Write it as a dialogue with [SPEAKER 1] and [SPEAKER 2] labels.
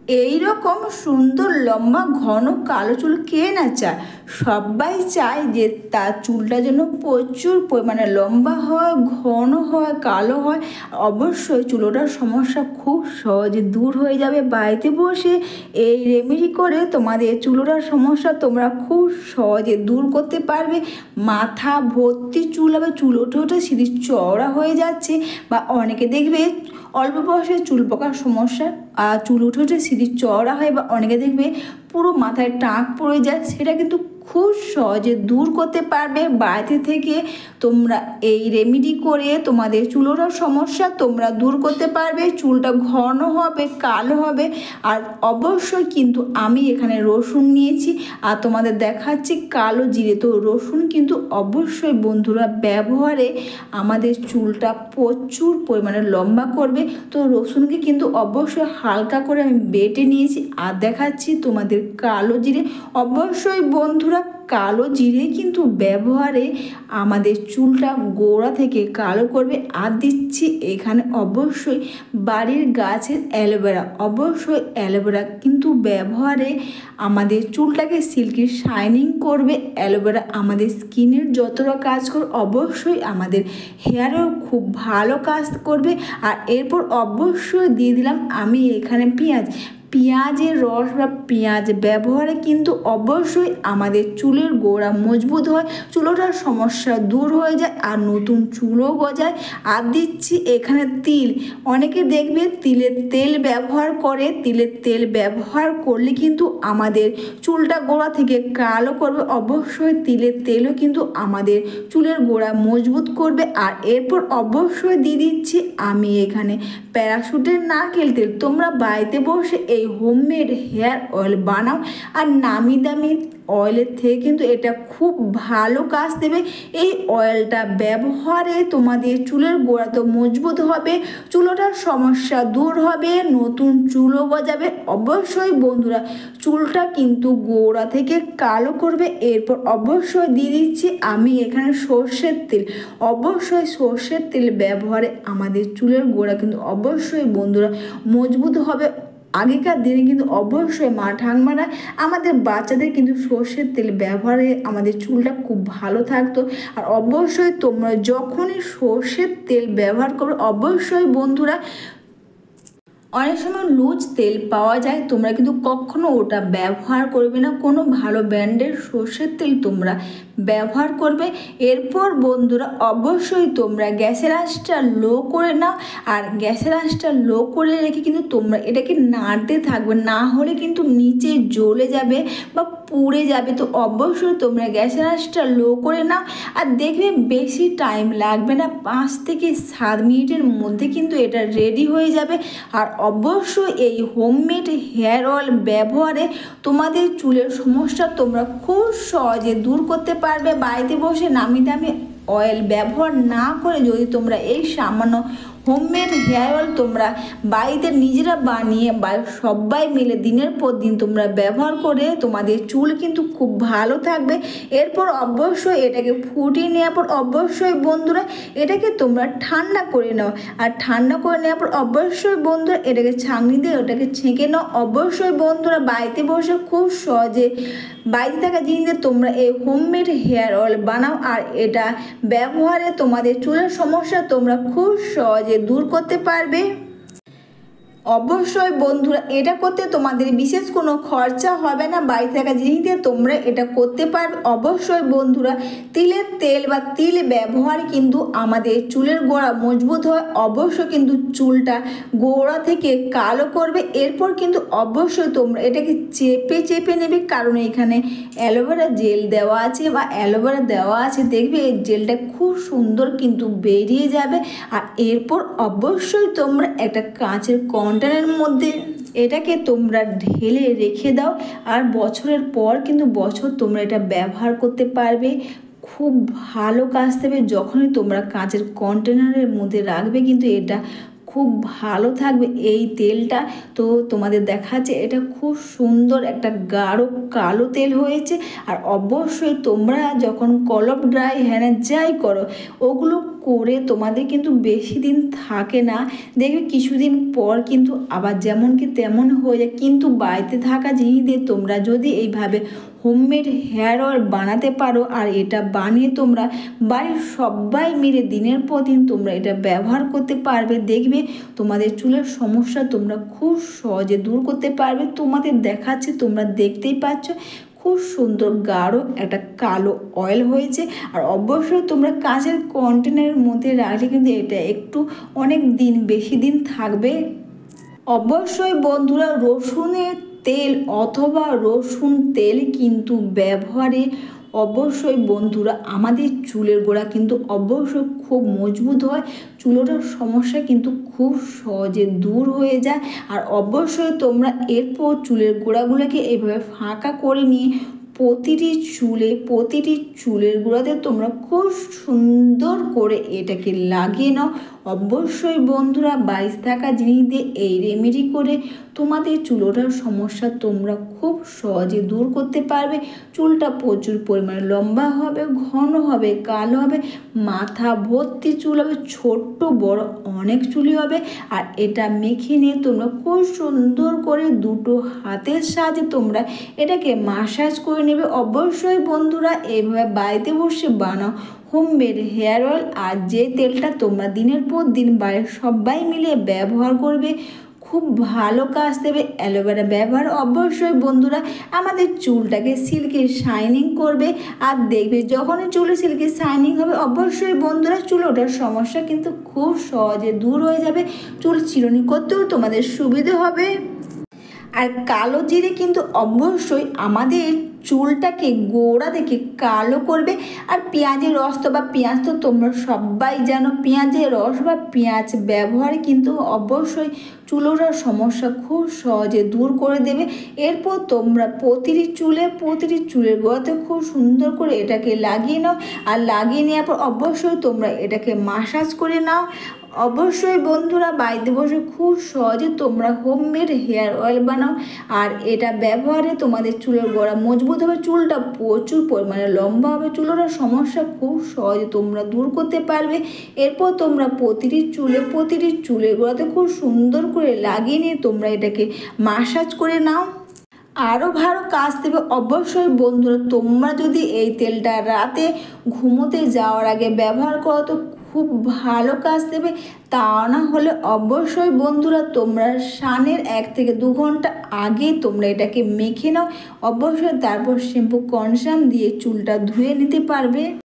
[SPEAKER 1] এই রকম সুন্দর লম্বা ঘন কালো চুল কে না চায়? সবাই চায় যে তার চুলটা যেন প্রচুর পরিমাণে লম্বা হয়, ঘন হয়, কালো হয়। অবশ্যই চুলোটার সমস্যা খুব সহজে দূর হয়ে যাবে। বাড়িতে বসে এই রেমেডি করে তোমাদের চুলোটার সমস্যা তোমরা খুব সহজে দূর করতে পারবে। মাথা ভর্তি চুল হবে, চুল ওঠে ওঠে সিঁড়ি চওড়া হয়ে যাচ্ছে, বা অনেকে দেখবে অল্প বয়সে চুল পকার সমস্যা আর চুল উঠে উঠে সিঁড়ি চওড়া হয়, বা অনেকে দেখবে পুরো মাথায় টাক পড়ে যায়। সেটা কিন্তু খুব সহজে দূর করতে পারবে বাড়িতে থেকে। তোমরা এই রেমেডি করে তোমাদের চুলেরও সমস্যা তোমরা দূর করতে পারবে। চুলটা ঘন হবে, কালো হবে। আর অবশ্যই কিন্তু আমি এখানে রসুন নিয়েছি আর তোমাদের দেখাচ্ছি কালো জিরে। তো রসুন কিন্তু অবশ্যই বন্ধুরা ব্যবহারে আমাদের চুলটা প্রচুর পরিমাণে লম্বা করবে। তো রসুনকে কিন্তু অবশ্যই হালকা করে আমি বেটে নিয়েছি আর দেখাচ্ছি তোমাদের কালো জিরে। অবশ্যই বন্ধুরা কালো জিরে কিন্তু ব্যবহারে আমাদের চুলটা গোড়া থেকে কালো করবে। আর দিচ্ছি এখানে অবশ্যই বাড়ির গাছের অ্যালোভেরা। অবশ্যই অ্যালোভেরা কিন্তু ব্যবহারে আমাদের চুলটাকে সিল্কি শাইনিং করবে। অ্যালোভেরা আমাদের স্কিনের যতটা কাজ করবে অবশ্যই আমাদের হেয়ারেও খুব ভালো কাজ করবে। আর এরপর অবশ্যই দিয়ে দিলাম আমি এখানে পেঁয়াজের রস বা পেঁয়াজ ব্যবহারে কিন্তু অবশ্যই আমাদের চুলের গোড়া মজবুত হয়, চুলোটার সমস্যা দূর হয়ে যায় আর নতুন চুলও গজায়। আর দিচ্ছি এখানে তিল। অনেকে দেখবে তিলের তেল ব্যবহার করে। তিলের তেল ব্যবহার করলে কিন্তু আমাদের চুলটা গোড়া থেকে কালো করবে। অবশ্যই তিলের তেলও কিন্তু আমাদের চুলের গোড়া মজবুত করবে। আর এরপর অবশ্যই দিয়ে দিচ্ছি আমি এখানে প্যারাশুটের নারকেল তেল। তোমরা বাড়িতে বসে এই হোমমেড হেয়ার অয়েল বানাও আর নামি দামি অয়েলের থেকে কিন্তু এটা খুব ভালো কাজ দেবে। এই অয়েলটা ব্যবহারে তোমাদের চুলের গোড়া তো মজবুত হবে, চুলোটার সমস্যা দূর হবে, নতুন চুলও গজাবে। অবশ্যই বন্ধুরা চুলটা কিন্তু গোড়া থেকে কালো করবে। এরপর অবশ্যই দিয়ে দিচ্ছি আমি এখানে সর্ষের তেল। অবশ্যই সর্ষের তেল ব্যবহারে আমাদের চুলের গোড়া কিন্তু অবশ্যই বন্ধুরা মজবুত হবে। আগেকার দিনে কিন্তু অবশ্যই মা ঠাকুমারা আমাদের বাচ্চাদের কিন্তু সর্ষের তেল ব্যবহারে আমাদের চুলটা খুব ভালো থাকতো। আর অবশ্যই তোমরা যখনই সর্ষের তেল ব্যবহার করবে অবশ্যই বন্ধুরা অনেক সময় লুজ তেল পাওয়া যায়, তোমরা কিন্তু কখনো ওটা ব্যবহার করবে না। কোনো ভালো ব্র্যান্ডের সর্ষের তেল তোমরা ব্যবহার করবে। এরপর বন্ধুরা অবশ্যই তোমরা গ্যাসের আঁচটা লো করে নাও। আর গ্যাসের আঁচটা লো করে রেখে কিন্তু তোমরা এটাকে নাড়তে থাকবে, না হলে কিন্তু নিচে জ্বলে যাবে বা পুড়ে যাবে। তো অবশ্যই তোমরা গ্যাসের আঁচটা লো করে নাও। আর দেখবে বেশি টাইম লাগবে না, 5 থেকে 7 মিনিটের মধ্যে কিন্তু এটা রেডি হয়ে যাবে। আর অবশ্যই এই হোমমেড হেয়ার অয়েল ব্যবহারে তোমাদের চুলের সমস্যা তোমরা খুব সহজে দূর করতে পারবে। বাড়িতে বসে নামি দামি অয়েল ব্যবহার না করে যদি তোমরা এই সামান্য হোমমেড হেয়ার অয়েল তোমরা বাড়িতে নিজেরা বানিয়ে বা সবাই মিলে দিনের পর দিন তোমরা ব্যবহার করে তোমাদের চুল কিন্তু খুব ভালো থাকবে। এরপর অবশ্যই এটাকে ফুটিয়ে নেওয়ার পর অবশ্যই বন্ধুরা এটাকে তোমরা ঠান্ডা করে নাও। আর ঠান্ডা করে নেওয়ার পর অবশ্যই বন্ধুরা এটাকে ছাঁকনি দিয়ে ওটাকে ছেঁকে নাও। অবশ্যই বন্ধুরা বাড়িতে বসে খুব সহজে বাড়িতে থাকা জিনিস তোমরা এই হোমমেড হেয়ার অয়েল বানাও। আর এটা ব্যবহারে তোমাদের চুলের সমস্যা তোমরা খুব সহজে দূর করতে পারবে। অবশ্যই বন্ধুরা এটা করতে তোমাদের বিশেষ কোনো খরচা হবে না, বাড়িতে থাকা জিনিস দিয়ে তোমরা এটা করতে পারবে। অবশ্যই বন্ধুরা তিলের তেল বা তিল ব্যবহার কিন্তু আমাদের চুলের গোড়া মজবুত হয়, অবশ্যই কিন্তু চুলটা গোড়া থেকে কালো করবে। এরপর কিন্তু অবশ্যই তোমরা এটাকে চেপে চেপে নেবে, কারণ এখানে অ্যালোভেরা জেল দেওয়া আছে বা অ্যালোভেরা দেওয়া আছে। দেখবে এই জেলটা খুব সুন্দর কিন্তু বেরিয়ে যাবে। আর এরপর অবশ্যই তোমরা একটা কাঁচের কন্টেনারের মধ্যে এটাকে তোমরা ঢেলে রেখে দাও। আর বছরের পর কিন্তু বছর তোমরা এটা ব্যবহার করতে পারবে, খুব ভালো কাজ দেবে। যখনই তোমরা কাঁচের কন্টেনারের মধ্যে রাখবে কিন্তু এটা খুব খুব ভালো থাকবে এই তেলটা। তো তোমাদের দেখাচ্ছে এটা খুব সুন্দর একটা গাঢ় কালো তেল হয়েছে। আর অবশ্যই তোমরা যখন কলপ ড্রাই হ্যাঁ যাই করো ওগুলো করে তোমাদের কিন্তু বেশি দিন থাকে না, দেখবে কিছুদিন পর কিন্তু আবার যেমন কি তেমন হয়ে যায়। কিন্তু বাড়িতে থাকা জিনিস দিয়ে তোমরা যদি এইভাবে হোমমেড হেয়ার অয়েল বানাতে পারো আর এটা বানিয়ে তোমরা বাড়ির সবাই মিলে দিনের পর দিন তোমরা এটা ব্যবহার করতে পারবে, দেখবে তোমাদের চুলের সমস্যা তোমরা খুব সহজে দূর করতে পারবে। তোমাদের দেখাচ্ছে, তোমরা দেখতেই পাচ্ছ খুব সুন্দর গাঢ় একটা কালো অয়েল হয়েছে। আর অবশ্যই তোমরা কাঁচের কন্টেনারের মধ্যে রাখলে কিন্তু এটা একটু অনেক দিন বেশি দিন থাকবে। অবশ্যই বন্ধুরা রসুনের তেল অথবা রসুন তেল কিন্তু ব্যবহারে অবশ্যই বন্ধুরা আমাদের চুলের গোড়া কিন্তু অবশ্যই খুব মজবুত হয়, চুলের সমস্যা কিন্তু খুব সহজে দূর হয়ে যায়। আর অবশ্যই তোমরা এরপর চুলের গোড়াগুলোকে এইভাবে ফাঁকা করে নিয়ে প্রতিটি চুলের গোড়াতে তোমরা খুব সুন্দর করে এটাকে লাগিয়ে নাও। অবশ্যই বন্ধুরা বাইশ থাকা জিনিস দিয়ে এই রেমেডি করে তোমাদের চুল ওঠার সমস্যা তোমরা খুব সহজে দূর করতে পারবে। চুলটা প্রচুর পরিমাণে লম্বা হবে, ঘন হবে, কালো হবে, মাথা ভর্তি চুল হবে, ছোট্ট বড় অনেক চুলই হবে। আর এটা মেখে নিয়ে তোমরা খুব সুন্দর করে দুটো হাতের সাহায্যে তোমরা এটাকে মাসাজ করে নেবে। অবশ্যই বন্ধুরা এইভাবে বাড়িতে বসে বানাও হোমমেড হেয়ার অয়েল। আর যে তেলটা তোমরা দিনের পর দিন বাড়ির সবাই মিলে ব্যবহার করবে খুব ভালো কাজ দেবে। অ্যালোভেরা ব্যবহার অবশ্যই বন্ধুরা আমাদের চুলটাকে সিল্কি শাইনিং করবে। আর দেখবে যখনই চুলে সিল্কি শাইনিং হবে অবশ্যই বন্ধুরা চুল ওঠার সমস্যা কিন্তু খুব সহজে দূর হয়ে যাবে, চুল চিরুনি করতেও তোমাদের সুবিধে হবে। আর কালো জিরে কিন্তু অবশ্যই আমাদের চুলটাকে গোড়া থেকে কালো করবে। আর পেঁয়াজের রস তো বা পেঁয়াজ তো তোমরা সবাই জানো, পেঁয়াজের রস বা পেঁয়াজ ব্যবহারে কিন্তু অবশ্যই চুল ওঠার সমস্যা খুব সহজে দূর করে দেবে। এরপর তোমরা প্রতিটি চুলের গোড়াতে খুব সুন্দর করে এটাকে লাগিয়ে নাও। আর লাগিয়ে নেওয়ার পর অবশ্যই তোমরা এটাকে মাসাজ করে নাও। অবশ্যই বন্ধুরা বাড়িতে বসে খুব সহজে তোমরা হোমমেড হেয়ার অয়েল বানাও। আর এটা ব্যবহারে তোমাদের চুলের গোড়া মজবুত হবে, চুলটা প্রচুর পরিমাণে লম্বা হবে, চুলের সমস্যা খুব সহজে তোমরা দূর করতে পারবে। এরপর তোমরা প্রতিটি চুলের গোড়াতে খুব সুন্দর করে লাগিয়ে নিয়ে তোমরা এটাকে মাসাজ করে নাও। আরও ভালো কাজ দেবে। অবশ্যই বন্ধুরা তোমরা যদি এই তেলটা রাতে ঘুমোতে যাওয়ার আগে ব্যবহার করো তো খুব ভালো কাজ দেবে। তা না হলে অবশ্যই বন্ধুরা তোমরা স্নানের 1 থেকে 2 ঘন্টা আগে তোমরা এটাকে মেখে নাও। অবশ্যই তারপর শ্যাম্পু কন্ডিশনার দিয়ে চুলটা ধুয়ে নিতে পারবে।